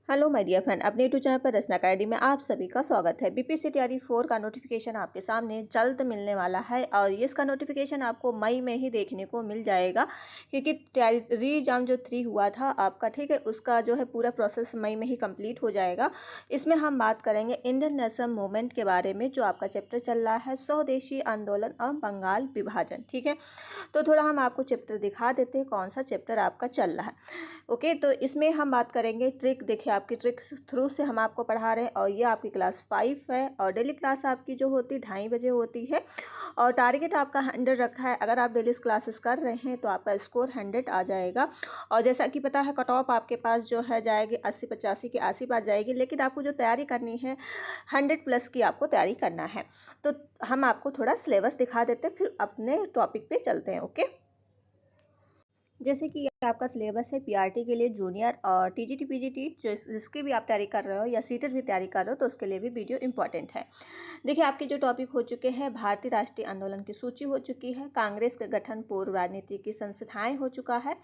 Hello my dear friend, अपने YouTube channel पर रचना academy में आप सभी का स्वागत है। बीपीएससी तैयारी 4 का नोटिफिकेशन आपके सामने जल्द मिलने वाला है और इसका नोटिफिकेशन आपको मई में ही देखने को मिल जाएगा, क्योंकि री एग्जाम जो 3 हुआ था आपका, ठीक है, उसका जो है पूरा प्रोसेस मई में ही कंप्लीट हो जाएगा। इसमें हम बात करेंगे इंडियन नेशनल मूवमेंट के बारे में, जो आपका चैप्टर चल रहा है स्वदेशी आंदोलन और बंगाल विभाजन। ठीक है, तो थोड़ा हम आपको चैप्टर दिखा देते हैं कौन सा चैप्टर आपका चल रहा है। ओके, तो इसमें हम बात करेंगे ट्रिक। देखिए, आपकी ट्रिक थ्रू से हम आपको पढ़ा रहे हैं और ये आपकी क्लास 5 है और डेली क्लास आपकी जो होती है 2:30 बजे होती है और टारगेट आपका 100 रखा है। अगर आप डेली क्लासेस कर रहे हैं तो आपका स्कोर 100 आ जाएगा और जैसा कि पता है कट ऑफ आपके पास जो है जाएगी 80-85 के आस-पास जाएगी, लेकिन आपको जो तैयारी करनी है 100+ की आपको तैयारी करना है। तो हम आपको थोड़ा सिलेबस दिखा देते हैं, फिर अपने टॉपिक पे चलते हैं। ओके, जैसे कि आपका सिलेबस है पीआरटी के लिए जूनियर और टीजीटी पीजीटी जिसकी भी आप तैयारी कर रहे हो या सीटेट भी तैयारी कर रहे हो तो उसके लिए भी वीडियो इंपॉर्टेंट है। देखिए, आपके जो टॉपिक हो चुके हैं, भारतीय राष्ट्रीय आंदोलन की सूची हो चुकी है, कांग्रेस के गठन पूर्व राजनीति की संस्थाएं हो चुका है,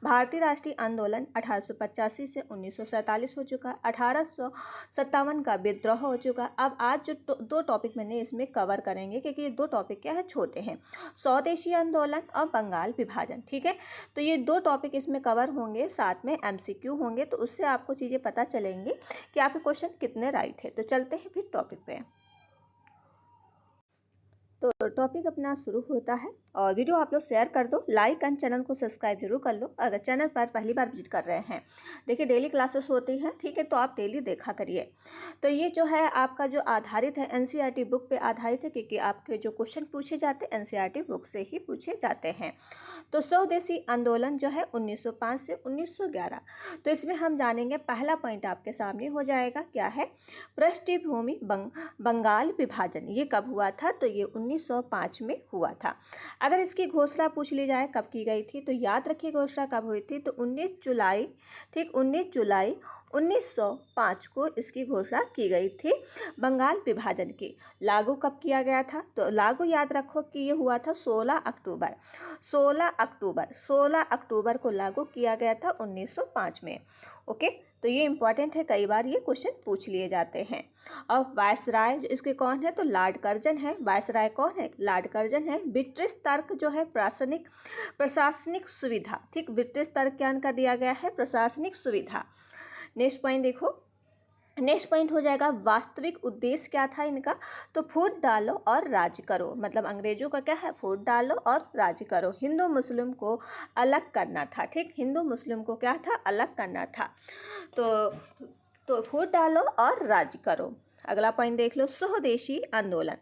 भारतीय राष्ट्रीय आंदोलन 1885 से 1947 हो चुका है, 1857 का विद्रोह हो चुका। अब आज जो दो टॉपिक मैंने इसमें कवर करेंगे, क्योंकि ये दो टॉपिक क्या है, छोटे हैं, स्वदेशी आंदोलन और बंगाल विभाजन। ठीक है, तो ये दो टॉपिक इसमें कवर होंगे, साथ में एमसीक्यू होंगे, तो उससे आपको चीज़ें पता चलेंगी कि आपके क्वेश्चन कितने राइट है। तो चलते हैं फिर टॉपिक पे। तो टॉपिक अपना शुरू होता है और वीडियो आप लोग शेयर कर दो, लाइक एंड चैनल को सब्सक्राइब जरूर कर लो अगर चैनल पर पहली बार विजिट कर रहे हैं। देखिए, डेली क्लासेस होती हैं, ठीक है, तो आप डेली देखा करिए। तो ये जो है आपका जो आधारित है एनसीईआरटी बुक पे आधारित है, क्योंकि आपके जो क्वेश्चन पूछे जाते हैं एनसीईआरटी बुक से ही पूछे जाते हैं। तो स्वदेशी आंदोलन जो है 1905 से 1911, तो इसमें हम जानेंगे पहला पॉइंट आपके सामने हो जाएगा, क्या है, पृष्ठभूमि बंगाल विभाजन। ये कब हुआ था, तो ये 1905 में हुआ था। अगर इसकी घोषणा पूछ ली जाए कब की गई थी, तो याद रखिए घोषणा कब हुई थी, तो 19 जुलाई, ठीक, 19 जुलाई 1905 को इसकी घोषणा की गई थी बंगाल विभाजन की। लागू कब किया गया था, तो लागू याद रखो कि ये हुआ था 16 अक्टूबर 16 अक्टूबर को लागू किया गया था 1905 में। ओके, तो ये इंपॉर्टेंट है, कई बार ये क्वेश्चन पूछ लिए जाते हैं। और वायसराय जो इसके कौन है, तो लॉर्ड कर्जन है। वायसराय कौन है, लॉर्ड कर्जन है। ब्रिटिश तर्क जो है प्रशासनिक सुविधा, ठीक, ब्रिटिश तर्क क्या इनका दिया गया है, प्रशासनिक सुविधा। नेक्स्ट पॉइंट देखो, नेक्स्ट पॉइंट हो जाएगा वास्तविक उद्देश्य क्या था इनका, तो फूट डालो और राज करो। मतलब अंग्रेजों का क्या है, फूट डालो और राज करो। हिंदू मुस्लिम को अलग करना था, ठीक, हिंदू मुस्लिम को क्या था, अलग करना था। तो फूट डालो और राज करो। अगला पॉइंट देख लो, स्वदेशी आंदोलन।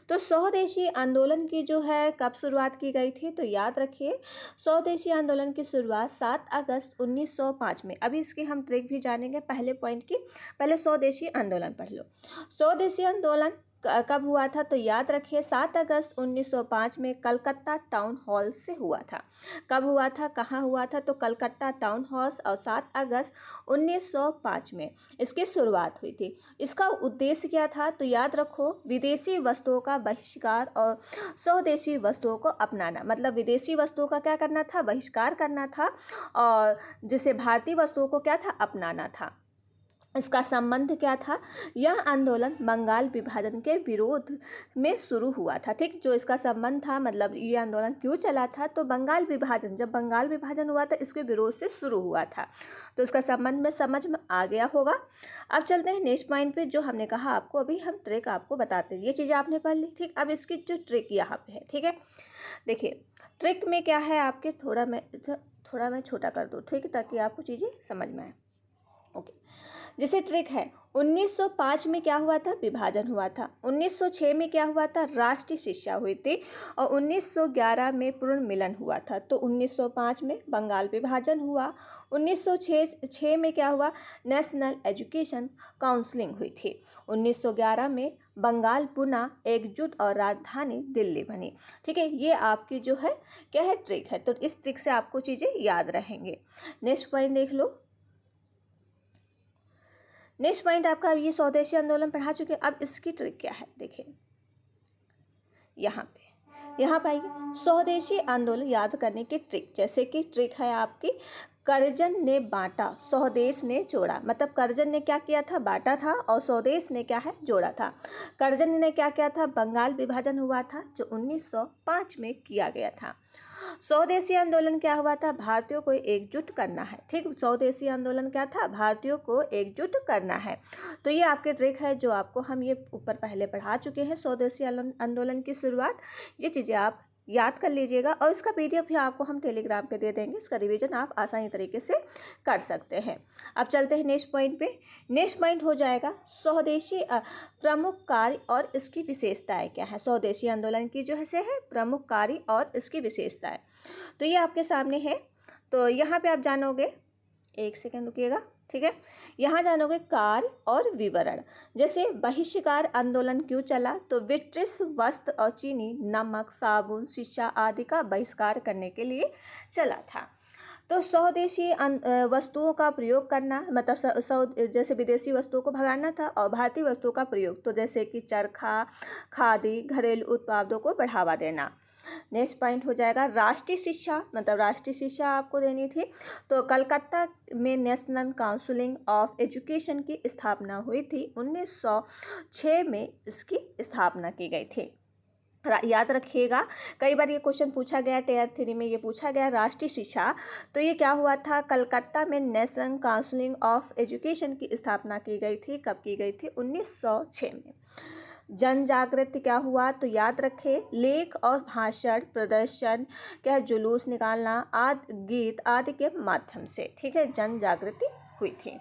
तो स्वदेशी आंदोलन की जो है कब शुरुआत की गई थी, तो याद रखिए स्वदेशी आंदोलन की शुरुआत 7 अगस्त 1905 में। अभी इसकी हम ट्रिक भी जानेंगे पहले पॉइंट की, पहले स्वदेशी आंदोलन पढ़ लो। स्वदेशी आंदोलन कब हुआ था, तो याद रखिए 7 अगस्त 1905 में कलकत्ता टाउन हॉल से हुआ था। कब हुआ था, कहाँ हुआ था, तो कलकत्ता टाउन हॉल और 7 अगस्त 1905 में इसकी शुरुआत हुई थी। इसका उद्देश्य क्या था, तो याद रखो विदेशी वस्तुओं का बहिष्कार और स्वदेशी वस्तुओं को अपनाना। मतलब विदेशी वस्तुओं का क्या करना था, बहिष्कार करना था, और जिसे भारतीय वस्तुओं को क्या था, अपनाना था। इसका संबंध क्या था, यह आंदोलन बंगाल विभाजन के विरोध में शुरू हुआ था, ठीक, जो इसका संबंध था, मतलब ये आंदोलन क्यों चला था, तो बंगाल विभाजन, जब बंगाल विभाजन हुआ था इसके विरोध से शुरू हुआ था। तो इसका संबंध में समझ में आ गया होगा। अब चलते हैं नेक्स्ट पॉइंट पे, जो हमने कहा आपको अभी हम ट्रिक आपको बताते हैं, ये चीज़ें आपने पढ़ ली, ठीक। अब इसकी जो ट्रिक यहाँ पे है, ठीक है, देखिए ट्रिक में क्या है आपके, थोड़ा मैं छोटा कर दूँ, ठीक, ताकि आपको चीज़ें समझ में आए। ओके, जैसे ट्रिक है, 1905 में क्या हुआ था, विभाजन हुआ था। 1906 में क्या हुआ था, राष्ट्रीय शिक्षा हुई थी और 1911 में पूर्ण मिलन हुआ था। तो 1905 में बंगाल विभाजन हुआ, 1906 में क्या हुआ, नेशनल एजुकेशन काउंसिलिंग हुई थी, 1911 में बंगाल पुनः एकजुट और राजधानी दिल्ली बनी। ठीक है, ये आपकी जो है क्या है, ट्रिक है। तो इस ट्रिक से आपको चीज़ें याद रहेंगे। नेक्स्ट पॉइंट देख लो, नेक्स्ट पॉइंट आपका ये स्वदेशी आंदोलन पढ़ा चुके। अब इसकी ट्रिक क्या है, देखिए यहाँ पे आएगी स्वदेशी आंदोलन याद करने की ट्रिक। जैसे कि ट्रिक है आपकी कर्जन ने बांटा, स्वदेश ने जोड़ा। मतलब कर्जन ने क्या किया था, बांटा था, और स्वदेश ने क्या है, जोड़ा था। कर्जन ने क्या किया था, बंगाल विभाजन हुआ था जो 1905 में किया गया था। स्वदेशी आंदोलन क्या हुआ था, भारतीयों को एकजुट करना है। ठीक, स्वदेशी आंदोलन क्या था, भारतीयों को एकजुट करना है। तो ये आपके ट्रिक है जो आपको हम ये ऊपर पहले पढ़ा चुके हैं। स्वदेशी आंदोलन की शुरुआत, ये चीज़ें आप याद कर लीजिएगा, और इसका पीडीएफ भी आपको हम टेलीग्राम पे दे देंगे। इसका रिवीजन आप आसानी तरीके से कर सकते हैं। अब चलते हैं नेक्स्ट पॉइंट पे। नेक्स्ट पॉइंट हो जाएगा स्वदेशी प्रमुख कार्य और इसकी विशेषताएं क्या है। स्वदेशी आंदोलन की जो है प्रमुख कार्य और इसकी विशेषताएं, तो ये आपके सामने है। तो यहाँ पे आप जानोगे, एक सेकेंड रुकिएगा, ठीक है। यहाँ जानोगे कार्य और विवरण। जैसे बहिष्कार आंदोलन क्यों चला, तो ब्रिटिश वस्त्र और चीनी, नमक, साबुन, शीशा आदि का बहिष्कार करने के लिए चला था। तो स्वदेशी वस्तुओं का प्रयोग करना, मतलब जैसे विदेशी वस्तुओं को भगाना था, और भारतीय वस्तुओं का प्रयोग, तो जैसे कि चरखा, खादी, घरेलू उत्पादों को बढ़ावा देना। नेक्स्ट पॉइंट हो जाएगा राष्ट्रीय शिक्षा, मतलब राष्ट्रीय शिक्षा आपको देनी थी। तो कलकत्ता में नेशनल काउंसिल ऑफ एजुकेशन की स्थापना हुई थी। 1906 में इसकी स्थापना की गई थी। याद रखिएगा, कई बार ये क्वेश्चन पूछा गया, टियर 3 में ये पूछा गया राष्ट्रीय शिक्षा। तो ये क्या हुआ था, कलकत्ता में नेशनल काउंसिल ऑफ एजुकेशन की स्थापना की गई थी। कब की गई थी, 1906 में। जन जागृति क्या हुआ, तो याद रखें लेख और भाषण, प्रदर्शन, क्या जुलूस निकालना, आदि गीत आदि के माध्यम से, ठीक है, जन जागृति हुई थी।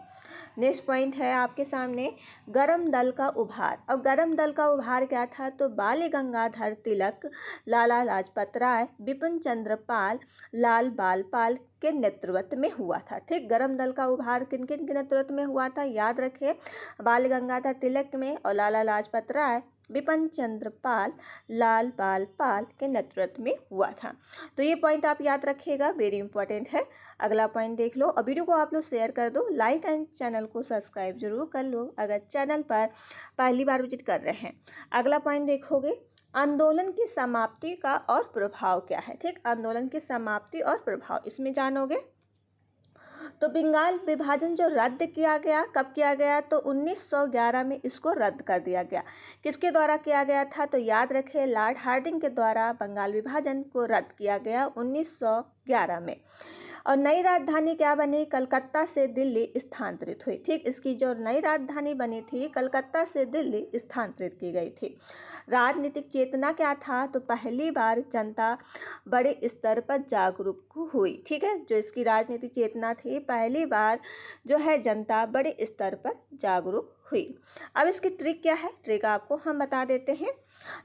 नेक्स्ट पॉइंट है आपके सामने गरम दल का उभार। अब गरम दल का उभार क्या था, तो बाल गंगाधर तिलक, लाला लाजपत राय, बिपिन चंद्र पाल, लाल बाल पाल के नेतृत्व में हुआ था। ठीक, गरम दल का उभार किन किन के नेतृत्व में हुआ था, याद रखें बाल गंगाधर तिलक में, और लाला लाजपत राय, बिपिन चंद्र पाल, लाल बाल पाल के नेतृत्व में हुआ था। तो ये पॉइंट आप याद रखिएगा, वेरी इंपॉर्टेंट है। अगला पॉइंट देख लो, और वीडियो को आप लोग शेयर कर दो, लाइक एंड चैनल को सब्सक्राइब जरूर कर लो अगर चैनल पर पहली बार विजिट कर रहे हैं। अगला पॉइंट देखोगे आंदोलन की समाप्ति का और प्रभाव क्या है। ठीक, आंदोलन की समाप्ति और प्रभाव इसमें जानोगे। तो बंगाल विभाजन जो रद्द किया गया, कब किया गया, तो 1911 में इसको रद्द कर दिया गया। किसके द्वारा किया गया था, तो याद रखें लॉर्ड हार्डिंग के द्वारा बंगाल विभाजन को रद्द किया गया 1911 में। और नई राजधानी क्या बनी, कलकत्ता से दिल्ली स्थानांतरित हुई। ठीक, इसकी जो नई राजधानी बनी थी कलकत्ता से दिल्ली स्थानांतरित की गई थी। राजनीतिक चेतना क्या था, तो पहली बार जनता बड़े स्तर पर जागरूक हुई। ठीक है, जो इसकी राजनीतिक चेतना थी, पहली बार जो है जनता बड़े स्तर पर जागरूक हुई। अब इसकी ट्रिक क्या है, ट्रिक आपको हम बता देते हैं।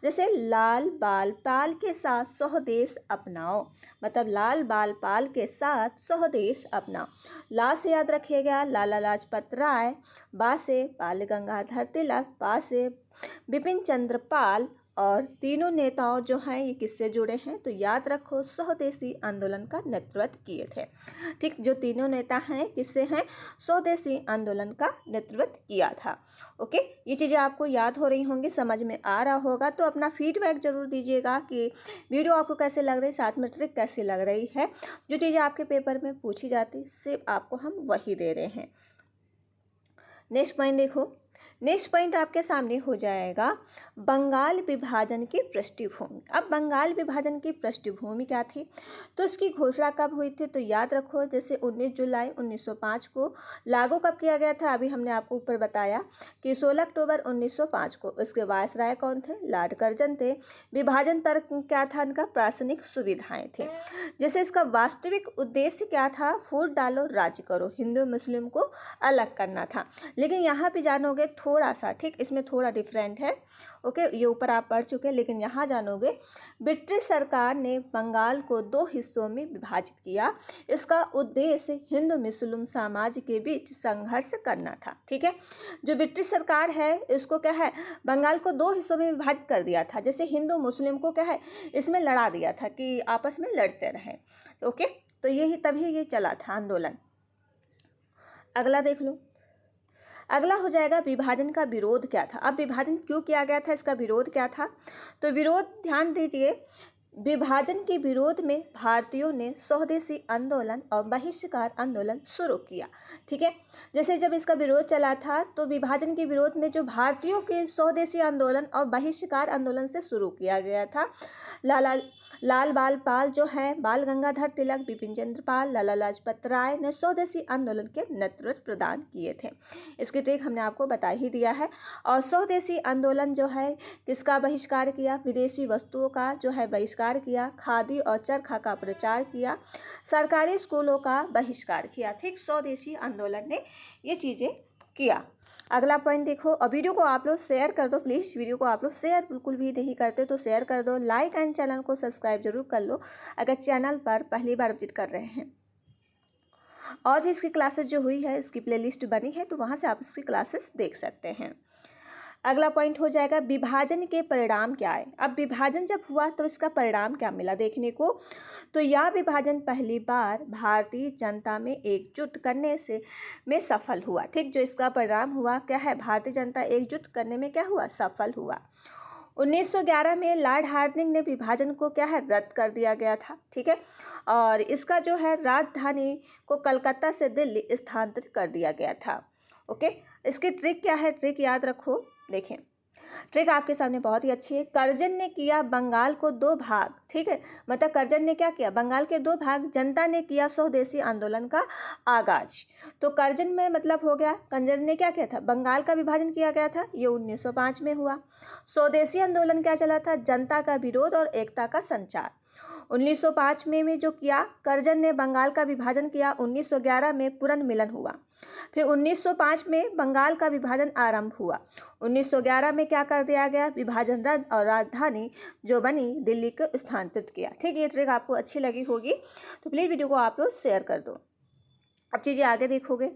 जैसे लाल बाल पाल के साथ स्वदेश अपनाओ, मतलब लाल बाल पाल के साथ स्वदेश अपनाओ। ला से याद रखिएगा लाला लाजपत राय, बा से बाल गंगाधर तिलक, पा से बिपिन चंद्र पाल, और तीनों नेताओं जो हैं ये किससे जुड़े हैं, तो याद रखो स्वदेशी आंदोलन का नेतृत्व किए थे। ठीक, जो तीनों नेता हैं किससे हैं, स्वदेशी आंदोलन का नेतृत्व किया था। ओके, ये चीज़ें आपको याद हो रही होंगी, समझ में आ रहा होगा। तो अपना फीडबैक जरूर दीजिएगा कि वीडियो आपको कैसे लग रही है, साथ में ट्रिक कैसी लग रही है। जो चीज़ें आपके पेपर में पूछी जाती सिर्फ आपको हम वही दे रहे हैं। नेक्स्ट पॉइंट देखो, नेक्स्ट पॉइंट आपके सामने हो जाएगा बंगाल विभाजन की पृष्ठभूमि। अब बंगाल विभाजन की पृष्ठभूमि क्या थी, तो इसकी घोषणा कब हुई थी, तो याद रखो जैसे 19 जुलाई 1905 को। लागू कब किया गया था, अभी हमने आपको ऊपर बताया कि 16 अक्टूबर 1905 को। इसके वायसराय कौन थे, लॉर्ड कर्जन थे। विभाजन तर्क क्या था इनका, प्राथमिक सुविधाएं थे। जैसे इसका वास्तविक उद्देश्य क्या था, फूट डालो राज्य करो, हिंदू मुस्लिम को अलग करना था। लेकिन यहाँ पे जानोगे थोड़ा सा, ठीक, इसमें थोड़ा डिफरेंट है। ओके, ये ऊपर आप पढ़ चुके हैं, लेकिन यहाँ जानोगे ब्रिटिश सरकार ने बंगाल को 2 हिस्सों में विभाजित किया। इसका उद्देश्य हिंदू मुस्लिम समाज के बीच संघर्ष करना था। ठीक है, जो ब्रिटिश सरकार है इसको क्या है, बंगाल को 2 हिस्सों में विभाजित कर दिया था। जैसे हिंदू मुस्लिम को क्या है, इसमें लड़ा दिया था कि आपस में लड़ते रहे। ओके, तो यही तभी ये चला था आंदोलन। अगला देख लो, अगला हो जाएगा विभाजन का विरोध क्या था। अब विभाजन क्यों किया गया था, इसका विरोध क्या था, तो विरोध ध्यान दीजिए विभाजन के विरोध में भारतीयों ने स्वदेशी आंदोलन और बहिष्कार आंदोलन शुरू किया। ठीक है, जैसे जब इसका विरोध चला था तो विभाजन के विरोध में जो भारतीयों के स्वदेशी आंदोलन और बहिष्कार आंदोलन से शुरू किया गया था। लाल बाल पाल जो है, बाल गंगाधर तिलक, बिपिन चंद्र पाल, लाला लाजपत राय ने स्वदेशी आंदोलन के नेतृत्व प्रदान किए थे। इसकी ट्रिक हमने आपको बता ही दिया है। और स्वदेशी आंदोलन जो है किसका बहिष्कार किया? विदेशी वस्तुओं का जो है बहिष्कार किया, खादी और चरखा का प्रचार किया, सरकारी स्कूलों का बहिष्कार किया। ठीक, स्वदेशी आंदोलन ने ये चीज़ें किया। अगला पॉइंट देखो, और वीडियो को आप लोग शेयर कर दो प्लीज़। वीडियो को आप लोग शेयर बिल्कुल भी नहीं करते तो शेयर कर दो, लाइक एंड चैनल को सब्सक्राइब जरूर कर लो अगर चैनल पर पहली बार विजिट कर रहे हैं। और भी इसकी क्लासेस जो हुई है, इसकी प्लेलिस्ट बनी है, तो वहाँ से आप इसकी क्लासेस देख सकते हैं। अगला पॉइंट हो जाएगा विभाजन के परिणाम क्या है। अब विभाजन जब हुआ तो इसका परिणाम क्या मिला देखने को, तो यह विभाजन पहली बार भारतीय जनता में एकजुट करने में सफल हुआ। ठीक, जो इसका परिणाम हुआ क्या है, भारतीय जनता एकजुट करने में क्या हुआ, सफल हुआ। 1911 में लॉर्ड हार्डिंग ने विभाजन को क्या है, रद्द कर दिया गया था। ठीक है, और इसका जो है राजधानी को कलकत्ता से दिल्ली स्थानांतरित कर दिया गया था। ओके, इसकी ट्रिक क्या है, ट्रिक याद रखो। देखें, ट्रिक आपके सामने बहुत ही अच्छी है। कर्जन ने किया बंगाल को 2 भाग। ठीक है, मतलब कर्जन ने क्या किया, बंगाल के 2 भाग। जनता ने किया स्वदेशी आंदोलन का आगाज। तो कर्जन में मतलब हो गया, कर्जन ने क्या किया था, बंगाल का विभाजन किया गया था, ये 1905 में हुआ। स्वदेशी आंदोलन क्या चला था, जनता का विरोध और एकता का संचार। 1905 में जो किया, कर्जन ने बंगाल का विभाजन किया। 1911 में पुनर्मिलन हुआ। फिर 1905 में बंगाल का विभाजन आरंभ हुआ। 1911 में क्या कर दिया गया, विभाजन रद्द और राजधानी जो बनी दिल्ली को स्थानांतरित किया। ठीक, ये ट्रिक आपको अच्छी लगी होगी तो प्लीज़ वीडियो को आप लोग शेयर कर दो। अब चीज़ें आगे देखोगे।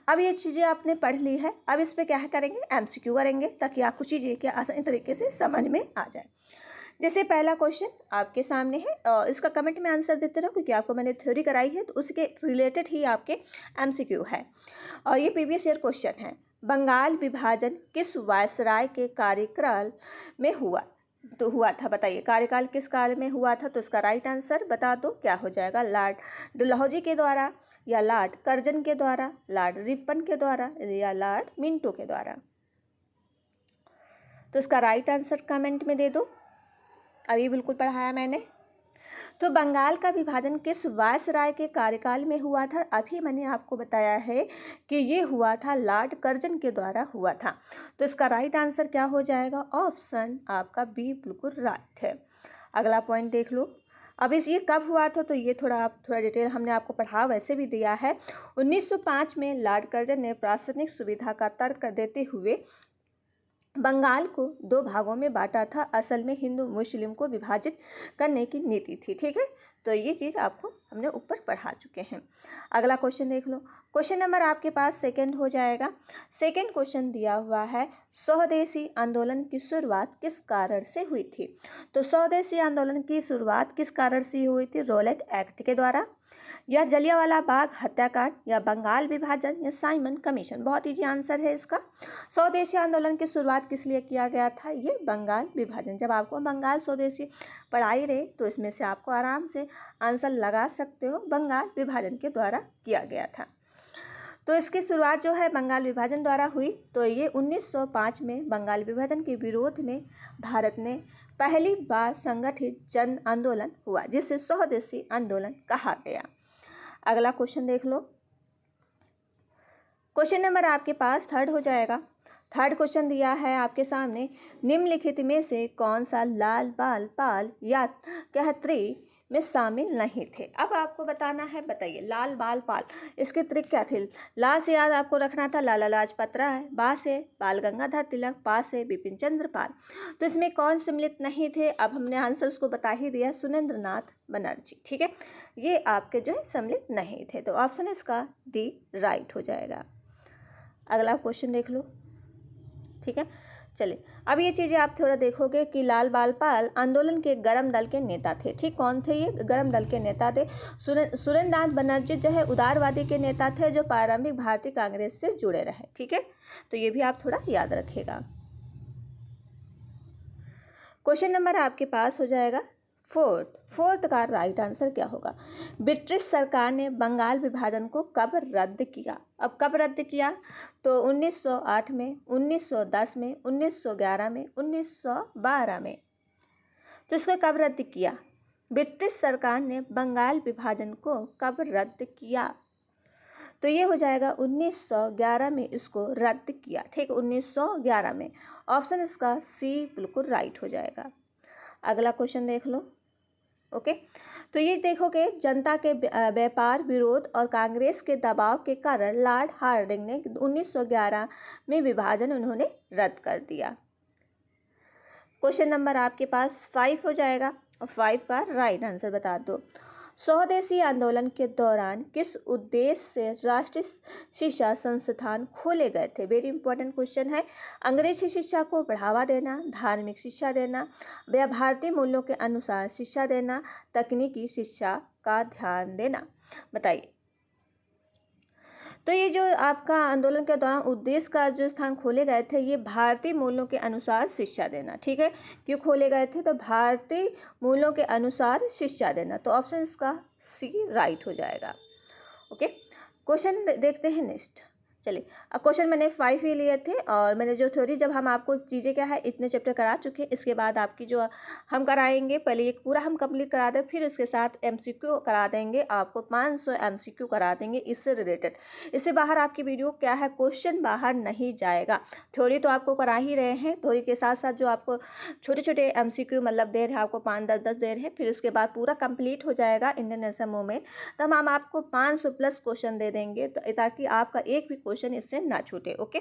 अब ये चीज़ें आपने पढ़ ली है, अब इस पर क्या करेंगे, MCQ करेंगे ताकि आपको चीज़ें क्या आसानी तरीके से समझ में आ जाए। जैसे पहला क्वेश्चन आपके सामने है, इसका कमेंट में आंसर देते रहो क्योंकि आपको मैंने थ्योरी कराई है तो उसके रिलेटेड ही आपके MCQ है। और ये प्रीवियस ईयर क्वेश्चन है। बंगाल विभाजन किस वायसराय के कार्यकाल में हुआ था, बताइए कार्यकाल किस काल में हुआ था। तो इसका राइट आंसर बता दो, क्या हो जाएगा, लॉर्ड डलहौजी के द्वारा, या लॉर्ड कर्जन के द्वारा, लॉर्ड रिपन के द्वारा, या लॉर्ड मिंटो के द्वारा। तो इसका राइट आंसर कमेंट में दे दो। अभी बिल्कुल पढ़ाया मैंने। तो बंगाल का विभाजन किस वायसराय के कार्यकाल में हुआ था, अभी मैंने आपको बताया है कि ये हुआ था लॉर्ड कर्जन के द्वारा हुआ था। तो इसका राइट आंसर क्या हो जाएगा, ऑप्शन आपका बी बिल्कुल राइट है। अगला पॉइंट देख लो। अब ये कब हुआ था, तो ये थोड़ा डिटेल हमने आपको पढ़ा वैसे भी दिया है। 1905 में लॉर्ड कर्जन ने प्रशासनिक सुविधा का तर्क देते हुए बंगाल को 2 भागों में बांटा था। असल में हिंदू मुस्लिम को विभाजित करने की नीति थी। ठीक है, तो ये चीज़ आपको हमने ऊपर पढ़ा चुके हैं। अगला क्वेश्चन देख लो। क्वेश्चन नंबर आपके पास सेकंड हो जाएगा। सेकंड क्वेश्चन दिया हुआ है, स्वदेशी आंदोलन की शुरुआत किस कारण से हुई थी। तो स्वदेशी आंदोलन की शुरुआत किस कारण से हुई थी, रॉलेट एक्ट के द्वारा, या जलियांवाला बाग हत्याकांड, या बंगाल विभाजन, या साइमन कमीशन। बहुत इजी आंसर है इसका। स्वदेशी आंदोलन की शुरुआत किस लिए किया गया था, ये बंगाल विभाजन। जब आपको बंगाल स्वदेशी पढ़ाई रहे तो इसमें से आपको आराम से आंसर लगा सकते हो, बंगाल विभाजन के द्वारा किया गया था। तो इसकी शुरुआत जो है बंगाल विभाजन द्वारा हुई। तो ये 1905 में बंगाल विभाजन के विरोध में भारत ने पहली बार संगठित जन आंदोलन हुआ, जिसे स्वदेशी आंदोलन कहा गया। अगला क्वेश्चन देख लो। क्वेश्चन नंबर आपके पास थर्ड हो जाएगा। थर्ड क्वेश्चन दिया है आपके सामने, निम्नलिखित में से कौन सा लाल बाल पाल या कहत्री में शामिल नहीं थे। अब आपको बताना है, बताइए लाल बाल पाल, इसके ट्रिक क्या थे। लाल से याद आपको रखना था लाला लाजपत राय, बा से बाल गंगाधर तिलक, पा से बिपिन चंद्र पाल। तो इसमें कौन सम्मिलित नहीं थे, अब हमने आंसर उसको बता ही दिया, सुरेंद्र नाथ बनर्जी। ठीक है, ये आपके जो है सम्मिलित नहीं थे। तो ऑप्शन इसका डी राइट हो जाएगा। अगला क्वेश्चन देख लो। ठीक है, चलिए अब ये चीज़ें आप थोड़ा देखोगे कि लाल बाल पाल आंदोलन के गरम दल के नेता थे। ठीक, कौन थे ये गरम दल के नेता थे, सुरेंद्र नाथ बनर्जी जो है उदारवादी के नेता थे, जो प्रारंभिक भारतीय कांग्रेस से जुड़े रहे। ठीक है, तो ये भी आप थोड़ा याद रखिएगा। क्वेश्चन नंबर आपके पास हो जाएगा फोर्थ का राइट आंसर क्या होगा? ब्रिटिश सरकार ने बंगाल विभाजन को कब रद्द किया? अब कब रद्द किया? तो 1908 में, 1910 में, 1911 में, 1912 में। तो इसको कब रद्द किया? ब्रिटिश सरकार ने बंगाल विभाजन को कब रद्द किया? तो ये हो जाएगा 1911 में इसको रद्द किया। ठीक, 1911 में। ऑप्शन इसका सी बिल्कुल राइट हो जाएगा। अगला क्वेश्चन देख लो। ओके, तो ये देखोगे, जनता के व्यापार विरोध और कांग्रेस के दबाव के कारण लॉर्ड हार्डिंग ने 1911 में विभाजन उन्होंने रद्द कर दिया। क्वेश्चन नंबर आपके पास 5 हो जाएगा और 5 का राइट आंसर बता दो। स्वदेशी आंदोलन के दौरान किस उद्देश्य से राष्ट्रीय शिक्षा संस्थान खोले गए थे? वेरी इंपॉर्टेंट क्वेश्चन है। अंग्रेजी शिक्षा को बढ़ावा देना, धार्मिक शिक्षा देना, या भारतीय मूल्यों के अनुसार शिक्षा देना, तकनीकी शिक्षा का ध्यान देना। बताइए। तो ये जो आपका आंदोलन के दौरान उद्देश्य का जो स्थान खोले गए थे, ये भारतीय मूल्यों के अनुसार शिक्षा देना। ठीक है, क्यों खोले गए थे? तो भारतीय मूल्यों के अनुसार शिक्षा देना। तो ऑप्शन इसका सी राइट हो जाएगा। ओके, क्वेश्चन देखते हैं नेक्स्ट। चलिए, अब क्वेश्चन मैंने 5 ही लिए थे और मैंने जो थ्योरी, जब हम आपको चीज़ें क्या है इतने चैप्टर करा चुके हैं, इसके बाद आपकी जो हम कराएंगे, पहले एक पूरा हम कंप्लीट करा दें, फिर इसके साथ MCQ करा देंगे। आपको 500 MCQ करा देंगे इससे रिलेटेड। इससे बाहर आपकी वीडियो क्या है, क्वेश्चन बाहर नहीं जाएगा। थ्योरी तो आपको करा ही रहे हैं, थ्योरी के साथ साथ जो आपको छोटे छोटे MCQ मतलब दे रहे हैं, आपको 5-10 दे रहे हैं, फिर उसके बाद पूरा कंप्लीट हो जाएगा इंडियन नेशनल मूवमेंट। तब हम आपको 500 प्लस क्वेश्चन दे देंगे, ताकि आपका एक भी क्वेश्चन इससे ना छूटे। ओके,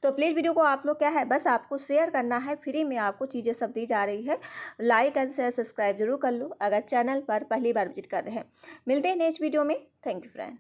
तो प्लीज़ वीडियो को आप लोग क्या है, बस आपको शेयर करना है। फ्री में आपको चीज़ें सब दी जा रही है। लाइक एंड शेयर सब्सक्राइब जरूर कर लो अगर चैनल पर पहली बार विजिट कर रहे हैं। मिलते हैं नेक्स्ट वीडियो में। Thank you friend.